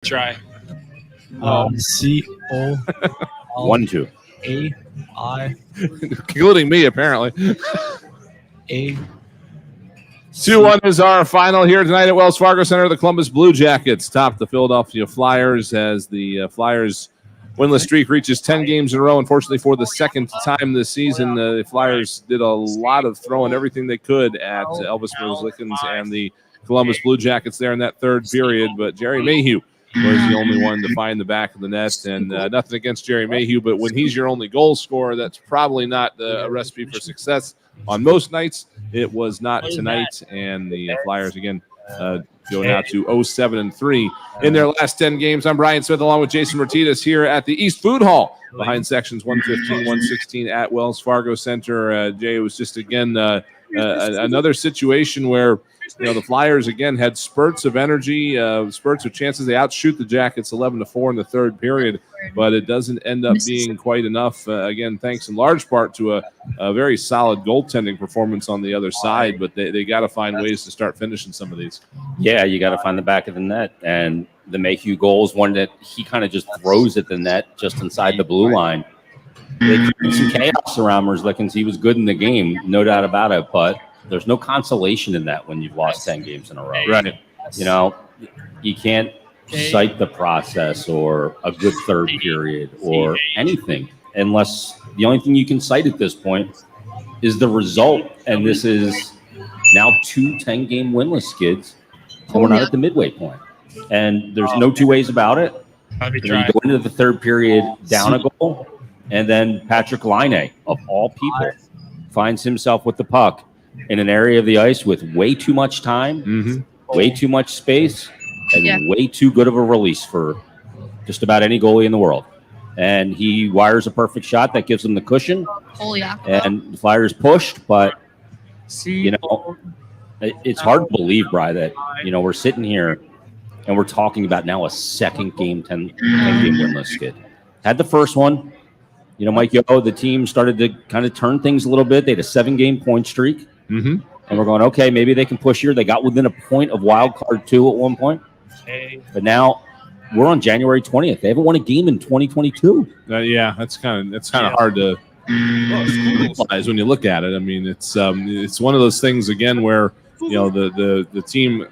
Try. C-O. 1-2. A-I. Including me, apparently. A. 2-1 is our final here tonight at Wells Fargo Center. The Columbus Blue Jackets top the Philadelphia Flyers as the Flyers winless streak reaches 10 games in a row. Unfortunately, for the second time this season, the Flyers did a lot of throwing everything they could at Elvis Merzlikins and the Columbus Blue Jackets there in that third period. But Jerry Mayhew was the only one to find the back of the net. And nothing against Jerry Mayhew, but when he's your only goal scorer, that's probably not a recipe for success on most nights. It was not tonight, and the Flyers, again, go now to 0-7-3 in their last 10 games. I'm Brian Smith, along with Jason Martinez here at the East Food Hall behind sections 115, 116 at Wells Fargo Center. Jay, it was just, again, another situation where the Flyers, again, had spurts of energy, spurts of chances. They outshoot the Jackets 11-4 in the third period, but it doesn't end up being quite enough. Again, thanks in large part to a very solid goaltending performance on the other side, but they got to find ways to start finishing some of these. Yeah, you got to find the back of the net. And the Mayhew goal is one that he kind of just throws at the net just inside the blue line. They created some chaos around Merzlikins. He was good in the game, no doubt about it, but there's no consolation in that when you've lost 10 games in a row. Right. You can't cite the process or a good third period or anything unless the only thing you can cite at this point is the result. And this is now 2 10-game winless skids, and we're not at the midway point. And there's no two ways about it. You go into the third period down a goal, and then Patrick Laine, of all people, finds himself with the puck in an area of the ice with way too much time, way too much space, and way too good of a release for just about any goalie in the world. And he wires a perfect shot that gives him the cushion. Oh, yeah. And the Flyers pushed, but, it's hard to believe, Bri, that, we're sitting here and we're talking about now a second game, 10-game winless skid. Had the first one. Mike Yo, the team started to kind of turn things a little bit. They had a 7-game point streak. And we're going, okay, maybe they can push here. They got within a point of wild card 2 at one point. But now we're on January 20th. They haven't won a game in 2022. Yeah, that's kind of hard to realize when you look at it. I mean, it's one of those things, again, where the team,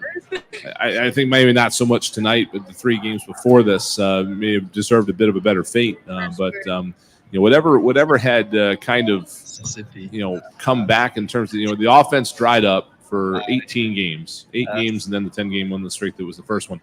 I think maybe not so much tonight, but the 3 games before this may have deserved a bit of a better fate. But whatever had kind of come back in terms of the offense dried up for 18 games, 8 games, and then the 10-game winless streak that was the first one.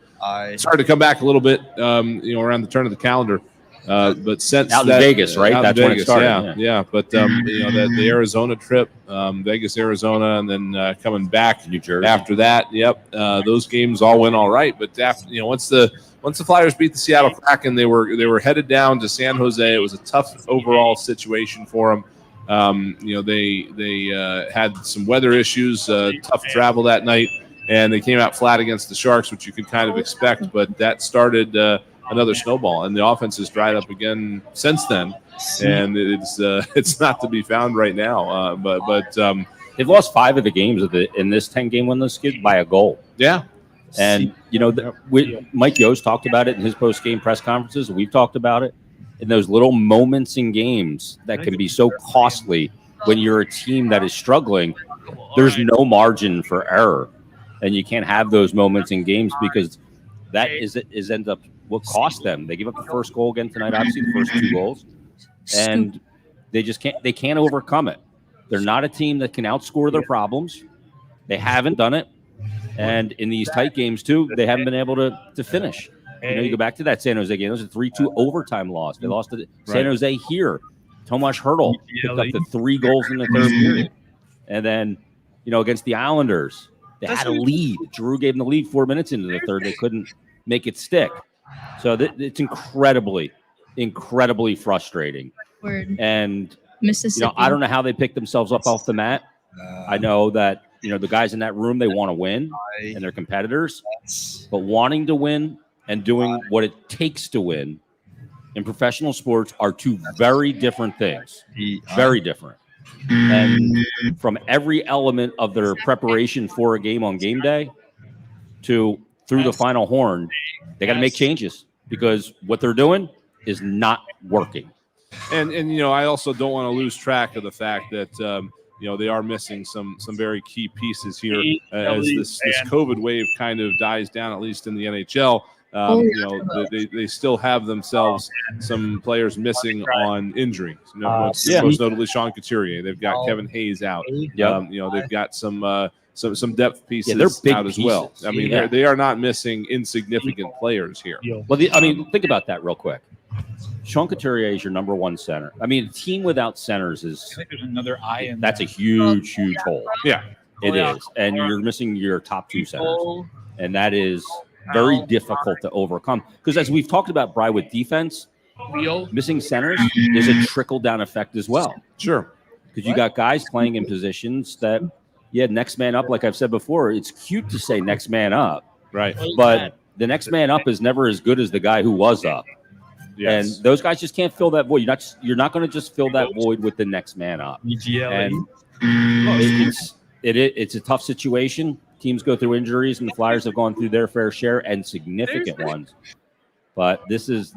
Started to come back a little bit, around the turn of the calendar. But since out in Vegas, right? That's when it started. Yeah. But the Arizona trip, Vegas, Arizona, and then coming back New Jersey after that. Yep, those games all went all right. But after once the Flyers beat the Seattle Kraken, they were headed down to San Jose. It was a tough overall situation for them. They had some weather issues, tough travel that night, and they came out flat against the Sharks, which you could kind of expect. But that started another snowball, and the offense has dried up again since then, and it's not to be found right now. But they've lost 5 of the games in this 10-game winless skid by a goal. Yeah, and Mike Yost talked about it in his post-game press conferences. We've talked about it in those little moments in games that can be so costly when you're a team that is struggling. There's no margin for error, and you can't have those moments in games because that is ends up what cost them. They give up the first goal again tonight, obviously the first 2 goals, and they can't overcome it. They're not a team that can outscore their problems. They haven't done it, and in these tight games too, they haven't been able to finish. You go back to that San Jose game. It was a 3-2 overtime loss. They lost to San Jose here. Tomas Hertl picked up the 3 goals in the third period, and then against the Islanders, they had a lead. Giroux gave them the lead 4 minutes into the third. They couldn't make it stick. So it's incredibly frustrating. Word. And Mississippi. I don't know how they pick themselves up off the mat. I know that the guys in that room, they want to win, and they're competitors. But wanting to win and doing what it takes to win in professional sports are 2 very different things. Very different. And from every element of their preparation for a game on game day to through the final horn, they got to make changes because what they're doing is not working. And I also don't want to lose track of the fact that they are missing some very key pieces here as this COVID wave kind of dies down, at least in the NHL. They still have themselves some players missing on injury. Most notably Sean Couturier. They've got Kevin Hayes out. They've got some depth pieces out as well. I mean, they are not missing insignificant players here. Well, think about that real quick. Sean Couturier is your number one center. I mean, a team without centers is. I think there's another eye in that's a huge hole. Yeah, it is, and you're missing your top two centers, and that is very difficult to overcome. Because as we've talked about, Bri, with defense, missing centers is a trickle down effect as well. Sure, because you got guys playing in positions that, next man up. Like I've said before, it's cute to say next man up, right? But the next man up is never as good as the guy who was up. Yes. And those guys just can't fill that void. You're not going to just fill that void with the next man up. And it's a tough situation. Teams go through injuries, and the Flyers have gone through their fair share and significant ones. But this is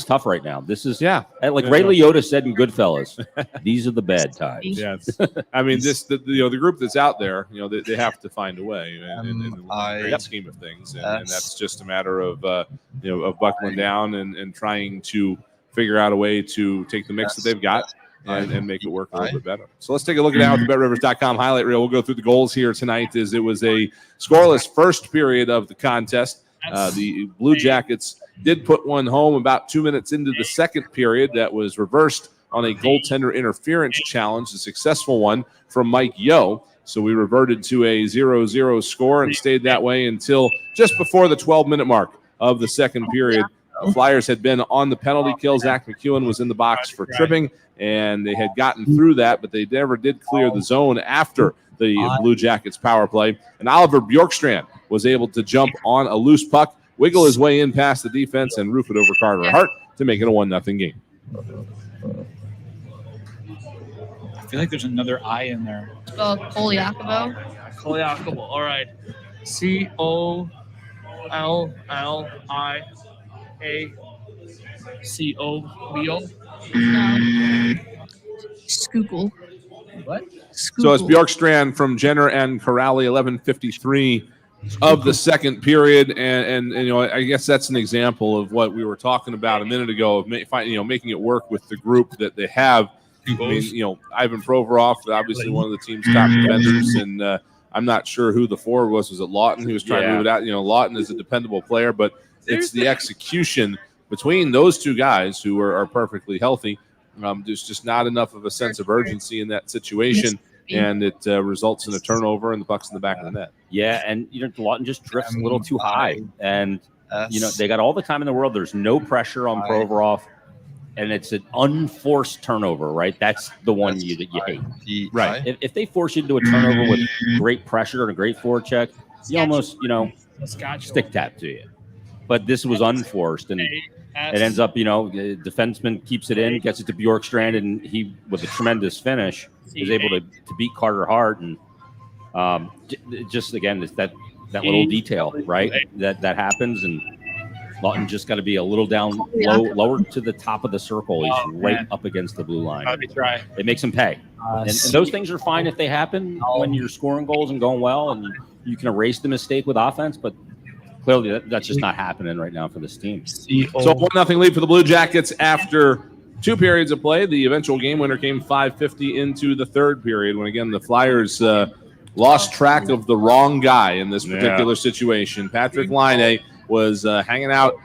tough right now. This is like Ray Liotta said in Goodfellas. These are the bad times. Yes, I mean the group that's out there. They have to find a way in the great scheme of things, and that's just a matter of of buckling down and trying to figure out a way to take the mix that they've got and make it work a little bit better. So let's take a look at the BetRivers.com highlight reel. We'll go through the goals here tonight. As it was a scoreless first period of the contest. The Blue Jackets did put one home about 2 minutes into the second period. That was reversed on a goaltender interference challenge, a successful one from Mike Yeo. So we reverted to a 0-0 score and stayed that way until just before the 12-minute mark of the second period. The Flyers had been on the penalty kill. Zach McEwen was in the box for tripping, and they had gotten through that, but they never did clear the zone after the Blue Jackets power play. And Oliver Bjorkstrand was able to jump on a loose puck, wiggle his way in past the defense, and roof it over Carter Hart to make it a 1-0 game. I feel like there's another I in there. Kolyakovo. Kolyakovo. All right. Colliliacovo. Schuylkill. What? So it's Bjorkstrand from Jenner and Corrali, 11:53 of the second period, and I guess that's an example of what we were talking about a minute ago of making it work with the group that they have. I mean, Ivan Provorov, obviously one of the team's top defenders, and I'm not sure who the forward was. Was it Lawton? He was trying to move it out. Lawton is a dependable player, but it's the execution between those two guys who are perfectly healthy. There's just not enough of a sense of urgency in that situation, and it results in a turnover and the puck's in the back of the net. Yeah, and Lawton just drifts a little too high, and they got all the time in the world. There's no pressure on Provorov, and it's an unforced turnover, right? That's the one that you hate, right? If they force you to do a turnover with great pressure and a great forecheck, you almost stick tap to you. But this was unforced, and it ends up, the defenseman keeps it in, gets it to Bjorkstrand, and he, with a tremendous finish, is able to beat Carter Hart. And just, again, it's that little detail, right, that happens. And Lawton just got to be a little down lower to the top of the circle. He's right up against the blue line. It makes him pay. And those things are fine if they happen when you're scoring goals and going well, and you can erase the mistake with offense, but clearly that's just not happening right now for this team. So 1-0 lead for the Blue Jackets after 2 periods of play. The eventual game winner came 5:50 into the third period when, again, the Flyers lost track of the wrong guy in this particular situation. Patrick Laine was hanging out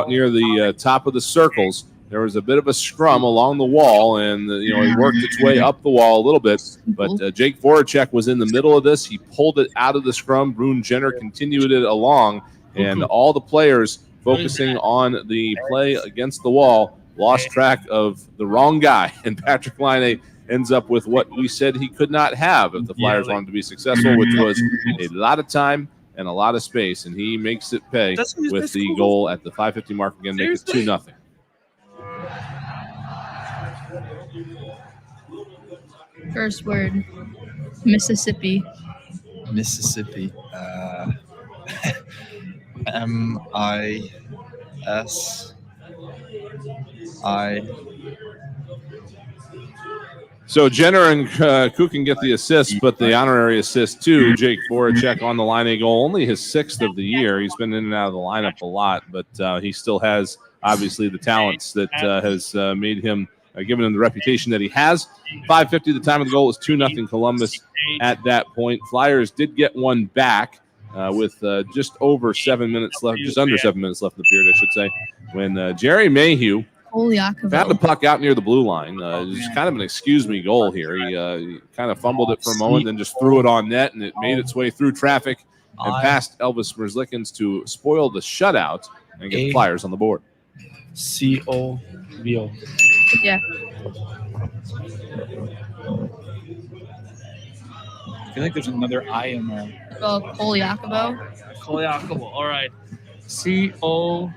near the top of the circles. There was a bit of a scrum along the wall, and it worked its way up the wall a little bit. But Jake Voracek was in the middle of this. He pulled it out of the scrum. Brune Jenner continued it along, and all the players focusing on the play against the wall lost track of the wrong guy. And Patrick Laine ends up with what we said he could not have if the Flyers wanted to be successful, which was a lot of time and a lot of space, and he makes it pay with the goal at the 5:50 mark again, make it 2-0. First word, Mississippi. Mississippi. MISI. So Jenner and Kukin get the assist, but the honorary assist to Jake Voracek on the line a goal, only his 6th of the year. He's been in and out of the lineup a lot, but he still has obviously the talents that has made him, given him the reputation that he has. 5:50, the time of the goal was 2-0 Columbus at that point. Flyers did get one back with just over 7 minutes left, just under 7 minutes left in the period, I should say, when Jerry Mayhew found the puck out near the blue line. It was kind of an excuse-me goal here. He kind of fumbled it for a moment, then just threw it on net, and it made its way through traffic and past Elvis Merzlikins to spoil the shutout and get the Flyers on the board. COVO. Yeah. I feel like there's another I in there. Well, Kolyakovo. Kolyakovo. All right. COLLI.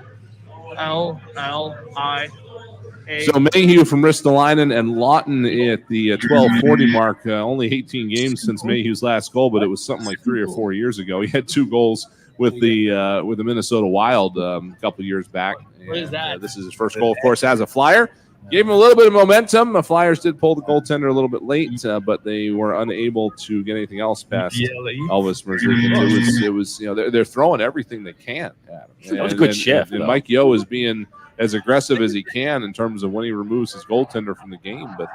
So Mayhew from Ristolainen and Lawton at the 12:40 mark. Only 18 games since Mayhew's last goal, but it was something like 3 or 4 years ago. He had 2 goals with the Minnesota Wild a couple years back. What is that? This is his first goal, of course, as a Flyer. Gave him a little bit of momentum. The Flyers did pull the goaltender a little bit late, but they were unable to get anything else past Elvis Merzlikins. It was they're throwing everything they can at him. That was a good shift. And Mike Yeo is being as aggressive as he can in terms of when he removes his goaltender from the game, but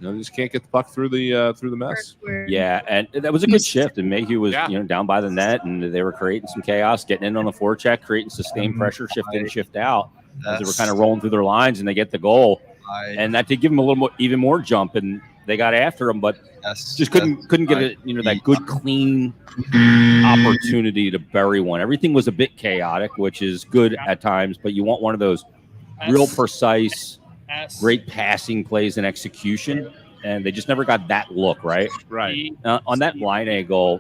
they just can't get the puck through the mess. Yeah, and that was a good shift. And Mayhew was down by the net, and they were creating some chaos, getting in on the forecheck, creating sustained pressure, shift in, shift out. As they were kind of rolling through their lines, and they get the goal, and that did give them a little more, even more jump, and they got after him, but just couldn't get it. That good clean opportunity to bury one. Everything was a bit chaotic, which is good at times, but you want one of those real precise, great passing plays and execution, and they just never got that look right. Right on that line A goal.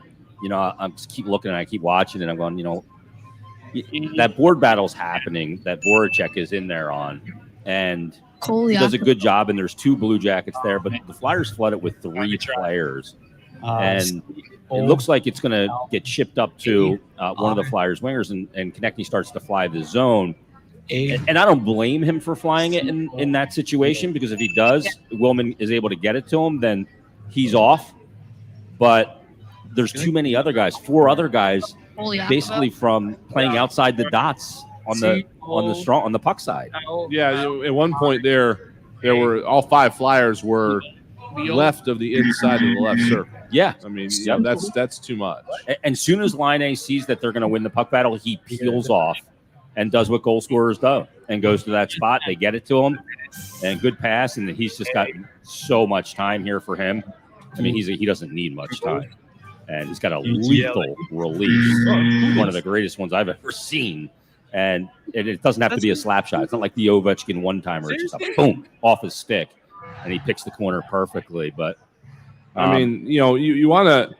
I just keep looking and I keep watching, and I'm going, that board battle's happening that Voracek is in there on, and he does a good job, and there's 2 Blue Jackets there, but the Flyers flood it with 3 players, and it looks like it's going to get shipped up to one of the Flyers wingers, and Konechny starts to fly the zone, and I don't blame him for flying it in that situation, because if he does, Willman is able to get it to him, then he's off, but there's too many other guys, 4 other guys, basically from playing outside the dots on the puck side. Yeah, at one point there were all 5 Flyers were left of the inside of the left circle. Yeah, I mean that's too much. And soon as Line A sees that they're going to win the puck battle, he peels off and does what goal scorers do and goes to that spot. They get it to him, and good pass, and he's just got so much time here for him. I mean, he doesn't need much time. And he's got a lethal release, one of the greatest ones I've ever seen. And it doesn't have to be a slap shot. It's not like the Ovechkin one-timer. It's just a boom off his stick, and he picks the corner perfectly. But I mean, you want to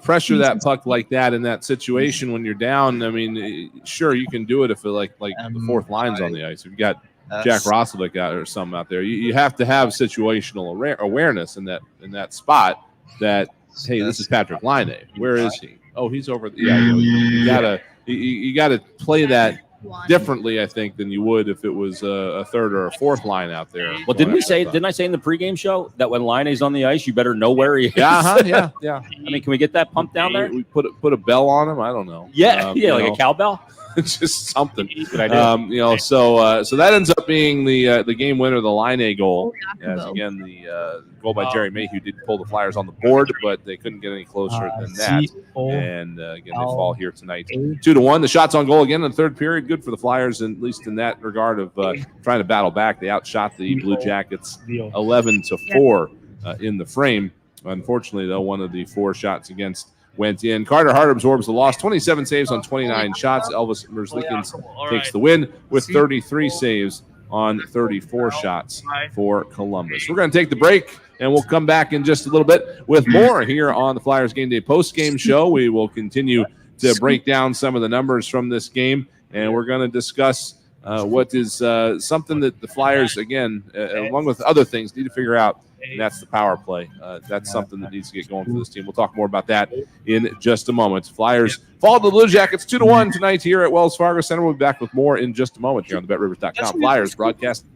pressure that puck like that in that situation when you're down. I mean, sure you can do it if like the 4th line's on the ice. If you got Jack Roslovic out or something out there, you have to have situational awareness in that spot. That hey, this is Patrick Laine. Where is he? Oh, he's over. You gotta play that differently, I think, than you would if it was a 3rd or a 4th line out there. Well, didn't I say in the pregame show that when Laine's on the ice, you better know where he is? Yeah. I mean, can we get that pumped down there? We put a bell on him. I don't know. Yeah, like a cowbell. Just something. Good idea. So that ends up being the game winner, the Laine goal. As again, the goal by Jerry Mayhew did pull the Flyers on the board, but they couldn't get any closer than that. And again, they fall here tonight, 2-1. The shots on goal again in the 3rd period, good for the Flyers, at least in that regard of trying to battle back. They outshot the Blue Jackets 11-4 in the frame. Unfortunately, though, one of the 4 shots against went in. Carter Hart absorbs the loss. 27 saves on 29 shots. Elvis Merzlikins takes the win with 33 saves on 34 shots for Columbus. We're going to take the break, and we'll come back in just a little bit with more here on the Flyers Game Day post-game show. We will continue to break down some of the numbers from this game, and we're going to discuss what is something that the Flyers, again, along with other things, need to figure out, and that's the power play. That's something that needs to get going for this team. We'll talk more about that in just a moment. Flyers fall to the Blue Jackets 2-1 tonight here at Wells Fargo Center. We'll be back with more in just a moment here on the BetRivers.com Flyers broadcast.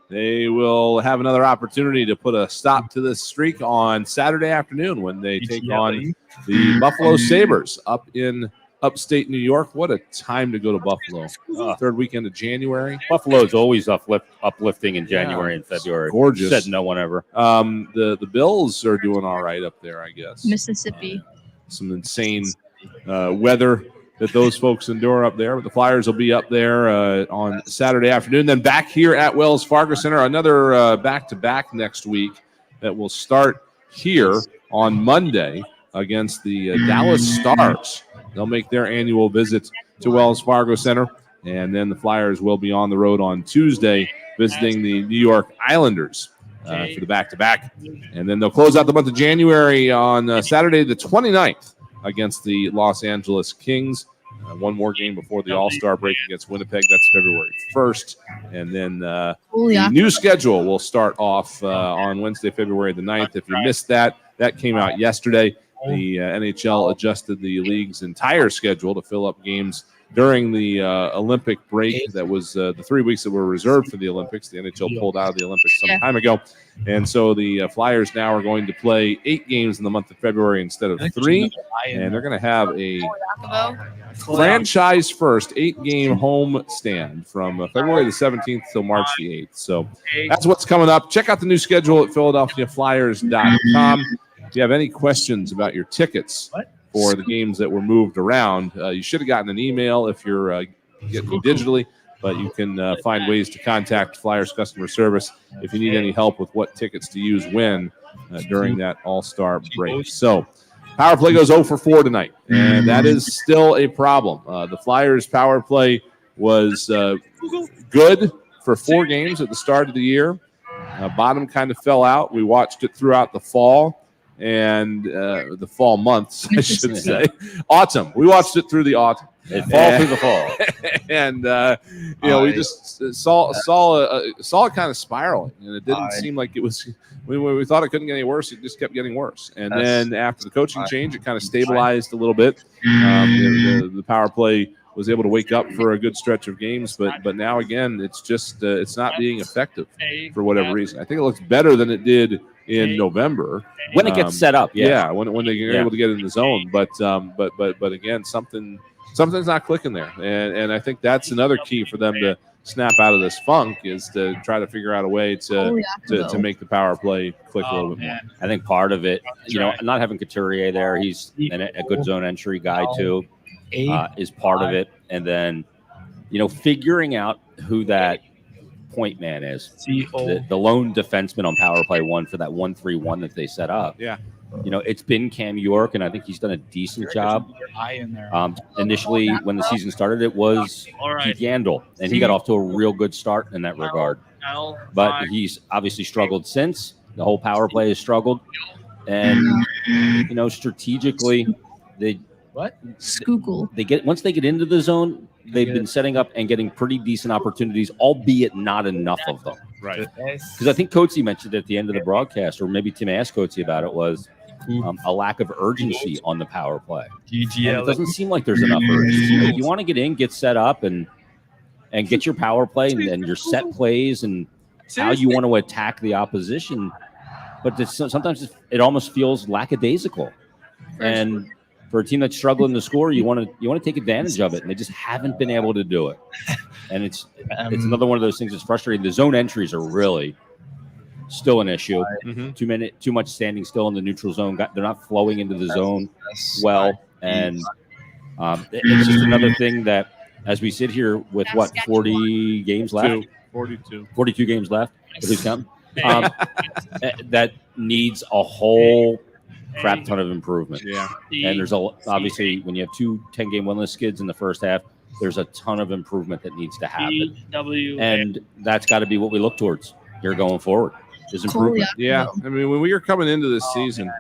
They will have another opportunity to put a stop to this streak on Saturday afternoon when they take on the Buffalo Sabres up in upstate New York. What a time to go to Buffalo. Third weekend of January. Buffalo's always uplifting in January and February. Gorgeous. Said no one ever. The Bills are doing all right up there, I guess. Mississippi. Some insane weather that those folks endure up there. But the Flyers will be up there on Saturday afternoon. Then back here at Wells Fargo Center, another back-to-back next week that will start here on Monday against the Dallas Stars. They'll make their annual visit to Wells Fargo Center. And then the Flyers will be on the road on Tuesday visiting the New York Islanders for the back-to-back. And then they'll close out the month of January on Saturday the 29th against the Los Angeles Kings. One more game before the All-Star break against Winnipeg. That's February 1st. And then the new schedule will start off on Wednesday, February the 9th. If you missed that, that came out yesterday. The NHL adjusted the league's entire schedule to fill up games during the Olympic break. That was the 3 weeks that were reserved for the Olympics. The NHL pulled out of the Olympics some time ago. And so the Flyers now are going to play 8 games in the month of February instead of 3. And they're going to have a franchise first 8-game home stand from February the 17th till March the 8th. So that's what's coming up. Check out the new schedule at PhiladelphiaFlyers.com. If you have any questions about your tickets for the games that were moved around, you should have gotten an email if you're getting them digitally, but you can find ways to contact Flyers customer service if you need any help with what tickets to use when during that All-Star break. So power play goes 0 for 4 tonight, and that is still a problem. The Flyers power play was good for 4 games at the start of the year. Bottom kind of fell out. We watched it throughout the fall and the fall months, I should say. Autumn. We watched it through the autumn. It fall through the fall. And, we just saw it kind of spiraling, and it didn't seem like it was – when we thought it couldn't get any worse, it just kept getting worse. And then after the coaching change, it kind of stabilized a little bit. The power play was able to wake up for a good stretch of games, but now, again, it's just it's not being effective for whatever reason. I think it looks better than it did in November when it gets set up. When they're able to get in the zone. But again, something's not clicking there, and I think that's another key for them to snap out of this funk is to try to figure out a way to make the power play click a little bit more. I think part of it, not having Couturier there, he's a good zone entry guy too, is part of it, and then figuring out who that point man is, the lone defenseman on power play 1 for that 1-3-1 that they set up. Yeah. It's been Cam York, and I think he's done a decent job. Initially, when the season started, it was Keith Yandel, and he got off to a real good start in that regard. But he's obviously struggled since. The whole power play has struggled. And, strategically, once they get into the zone, they've been setting up and getting pretty decent opportunities, albeit not enough of them. Right. Because I think Coatsy mentioned at the end of the broadcast, or maybe Tim asked Coatsy about it, was a lack of urgency on the power play. And it doesn't seem like there's enough urgency. Like, you want to get in, get set up, and get your power play and your set plays and how you want to attack the opposition. But sometimes it almost feels lackadaisical. And for a team that's struggling to score, you want to take advantage of it, and they just haven't been able to do it. And it's another one of those things that's frustrating. The zone entries are really still an issue. Too much standing still in the neutral zone. They're not flowing into the zone well, and it's just another thing that, as we sit here with 40 games left, 42 games left. Who's counting? That needs a whole crap ton of improvement. Yeah. And there's obviously, when you have 2 10-game winless skids in the first half, there's a ton of improvement that needs to happen. And that's got to be what we look towards here going forward, is improvement. Yeah. I mean, when we were coming into this season,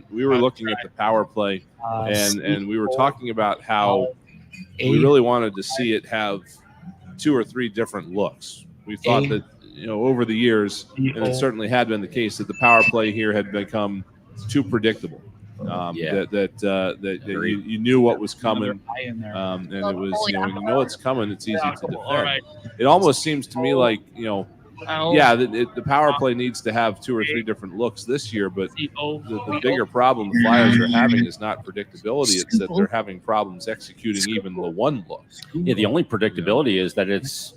we were looking at the power play, and we were talking about how we really wanted to see it have 2 or 3 different looks. We thought that, over the years, and it certainly had been the case, that the power play here had become too predictable. That you knew what was coming, and it was, when you know it's coming, it's easy to defend. It almost seems to me like, the power play needs to have 2 or 3 different looks this year, but the bigger problem the Flyers are having is not predictability. It's that they're having problems executing even the one look. Yeah, the only predictability is that it's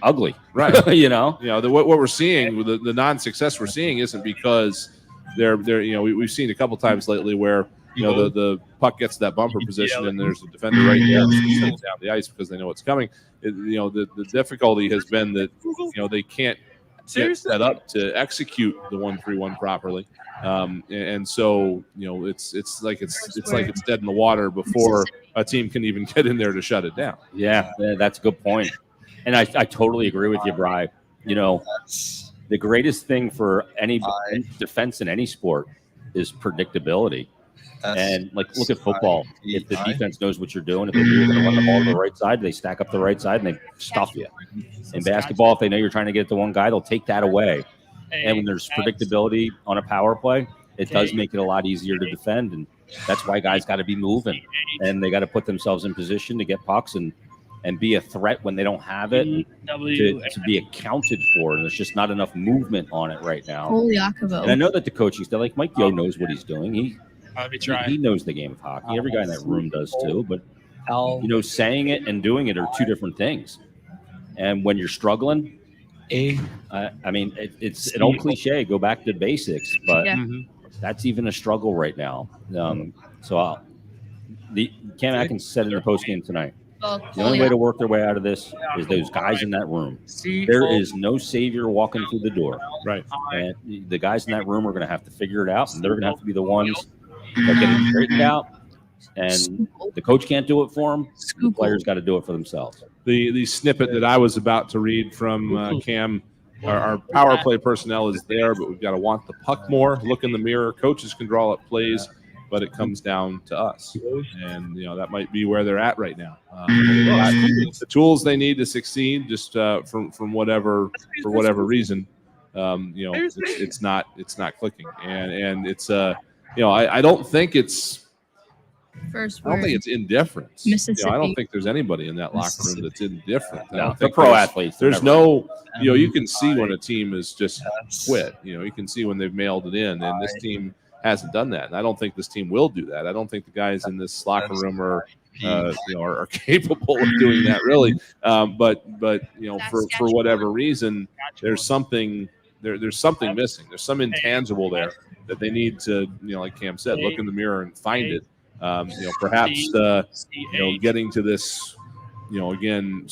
ugly, right? What we're seeing, the non-success we're seeing isn't because they're we've seen a couple times lately where the puck gets to that bumper position and there's a defender right there down the ice because they know it's coming. The difficulty has been that they can't get set up to execute the 1-3-1 properly, and so it's like it's dead in the water before a team can even get in there to shut it down. Yeah, that's a good point, and I totally agree with you, Bri. The greatest thing for any defense in any sport is predictability. And look at football. If the defense knows what you're doing, if they know you're going to run the ball to the right side, they stack up the right side and they stuff you. In basketball, if they know you're trying to get to one guy, they'll take that away. And when there's predictability on a power play, it does make it a lot easier to defend, and that's why guys got to be moving, and they got to put themselves in position to get pucks and be a threat when they don't have it, and to be accounted for. And there's just not enough movement on it right now. Holy And I Akavo. know that the coaching staff, like Mike Yo, knows what he's doing. Let me try. He knows the game of hockey. Every guy in that room does too. But saying it and doing it are two different things. And when you're struggling, I mean, it's an old cliche. Go back to basics, but that's even a struggle right now. So Cam Atkins said in the postgame tonight, the only way to work their way out of this is those guys in that room. There is no savior walking through the door. Right. And the guys in that room are going to have to figure it out, and they're going to have to be the ones that get it straightened out. And the coach can't do it for them. The players got to do it for themselves. The snippet that I was about to read from Cam, our power play personnel is there, but we've got to want the puck more, look in the mirror. Coaches can draw up plays, but it comes down to us. And, that might be where they're at right now. The tools they need to succeed, just from whatever reason, it's not clicking. And it's, I don't think it's, indifference. Mississippi. I don't think there's anybody in that locker room that's indifferent. No, they're pro athletes. There's no, you can see when a team is just quit. You can see when they've mailed it in, and this team hasn't done that. And I don't think this team will do that. I don't think the guys in this locker room are capable of doing that, really. But for whatever reason, there's something missing. There's some intangible there that they need to, like Cam said, look in the mirror and find it. Perhaps getting to this, again,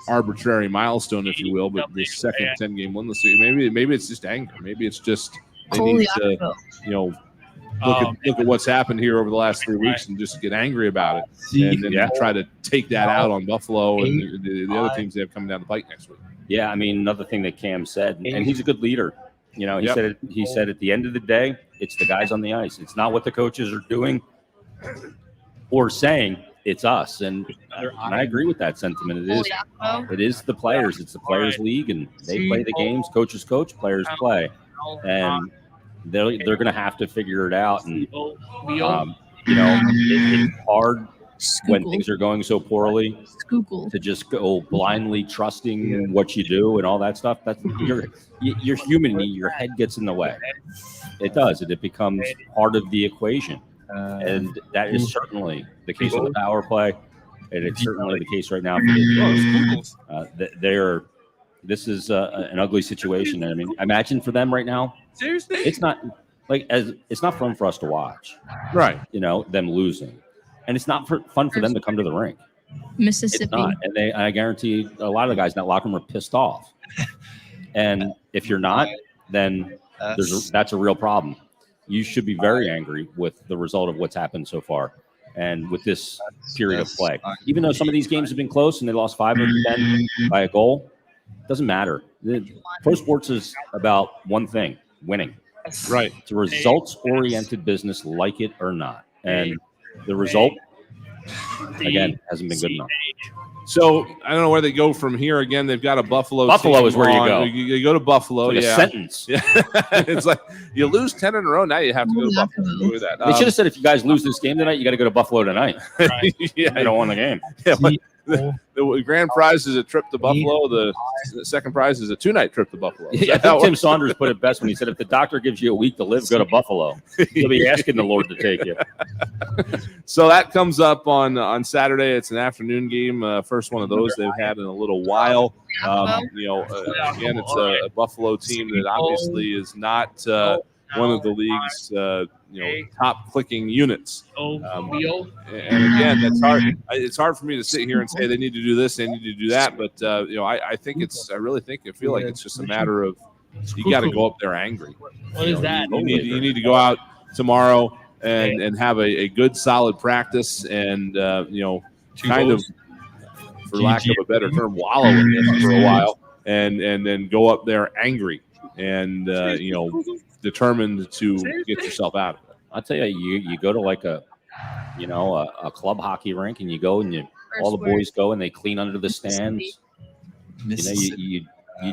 arbitrary milestone, if you will, but this second 10-game winless season. Maybe it's just anger. Maybe it's just they need to, look at what's happened here over the last 3 weeks and just get angry about it, and then try to take that out on Buffalo and the other teams they have coming down the pike next week. Yeah, I mean, another thing that Cam said, and he's a good leader. He said at the end of the day, it's the guys on the ice. It's not what the coaches are doing or saying. It's us, and I agree with that sentiment. It is the players. It's the players' league, and they play the games. Coaches coach, players play, and they're going to have to figure it out. And it's hard when things are going so poorly to just go blindly trusting what you do and all that stuff. That's you're human. Your head gets in the way. It does. It becomes part of the equation. And that is certainly the case with the power play, and it's certainly the case right now for the Eagles. This is an ugly situation. I mean, imagine for them right now. Seriously, it's not fun for us to watch. Right. Them losing, and it's not fun for them to come to the rink. Mississippi, it's not. And I guarantee a lot of the guys in that locker room are pissed off. And if you're not, then that's a real problem. You should be very angry with the result of what's happened so far and with this period of play. Even though some of these games have been close and they lost 5 or 10 by a goal, it doesn't matter. Pro sports is about one thing, winning. Right. It's a results-oriented business, like it or not. And the result, again, hasn't been good enough. So I don't know where they go from here. Again, they've got a Buffalo. Buffalo is where you go. You go to Buffalo. It's like a sentence. Yeah. It's like you lose 10 in a row. Now you have to go to Buffalo. Look at that. They should have said, if you guys lose this game tonight, you got to go to Buffalo tonight. Right. Yeah, they don't win the game. Yeah, but the grand prize is a trip to Buffalo. The second prize is a 2-night trip to Buffalo. Yeah, I think Tim Saunders put it best when he said, if the doctor gives you a week to live, go to Buffalo. He'll be asking the Lord to take you. So that comes up on Saturday. It's an afternoon game. First one of those they've had in a little while. Again, it's a Buffalo team that obviously is not one of the league's top clicking units. And again, that's hard. It's hard for me to sit here and say they need to do this, they need to do that. But I feel like it's just a matter of you got to go up there angry. What is that? You need to go out tomorrow and have a good solid practice and kind of, for lack of a better term, wallow in this for a while and then go up there angry and determined to get yourself out of it. I'll tell you go to like a club hockey rink, and you go and all the boys go and they clean under the stands. You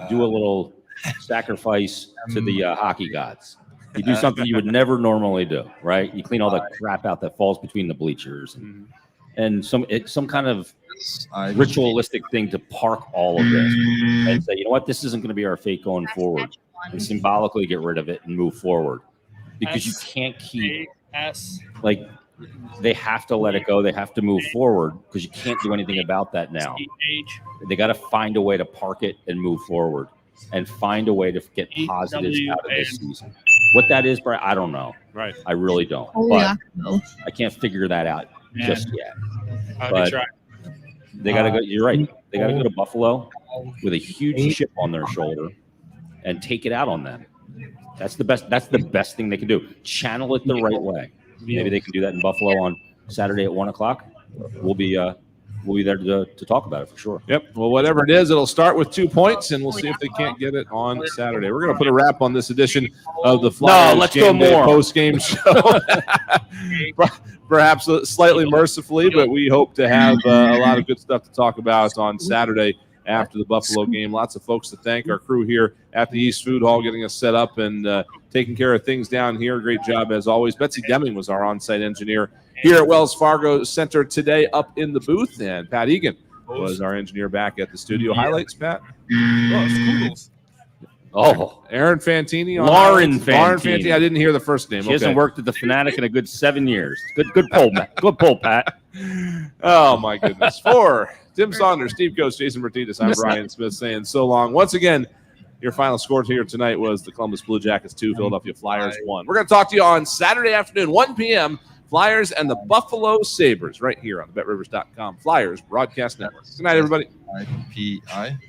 do a little sacrifice to the hockey gods. You do something you would never normally do, right? You clean all the crap out that falls between the bleachers, and some kind of ritualistic thing to park all of this and say, you know what, this isn't going to be our fate going forward, and symbolically get rid of it and move forward, because you can't keep like. They have to let it go. They have to move forward, because you can't do anything about that now. They got to find a way to park it and move forward, and find a way to get positives out of this season. What that is, Brian, I don't know. Right. I really don't. But I can't figure that out just yet. But they got to go. You're right. They got to go to Buffalo with a huge chip on their shoulder and take it out on them. That's the best. That's the best thing they can do. Channel it the right way. Maybe they can do that in Buffalo on Saturday at 1:00. We'll be there to talk about it for sure. Yep. Well, whatever it is, it'll start with 2 points, and we'll see if they can't get it on Saturday. We're going to put a wrap on this edition of the Flyers let's go more post-game show. Perhaps slightly mercifully, but we hope to have a lot of good stuff to talk about on Saturday after the Buffalo game. Lots of folks to thank. Our crew here at the East Food Hall getting us set up and taking care of things down here. Great job as always. Betsy Deming was our on-site engineer here at Wells Fargo Center today up in the booth, and Pat Egan was our engineer back at the studio. Highlights, Pat? Aaron Fantini. Lauren Fantini. I didn't hear the first name. She hasn't worked at the Fanatic in a good 7 years. Good pull, Matt. Good pull, Pat. Oh, my goodness. For Tim Saunders, Steve Coates, Jason Martinez, I'm Brian Smith saying so long. Once again, your final score here tonight was the Columbus Blue Jackets 2, Philadelphia Flyers 1. We're going to talk to you on Saturday afternoon, 1 p.m., Flyers and the Buffalo Sabres right here on the BetRivers.com Flyers Broadcast Network. Good night, everybody. IPI.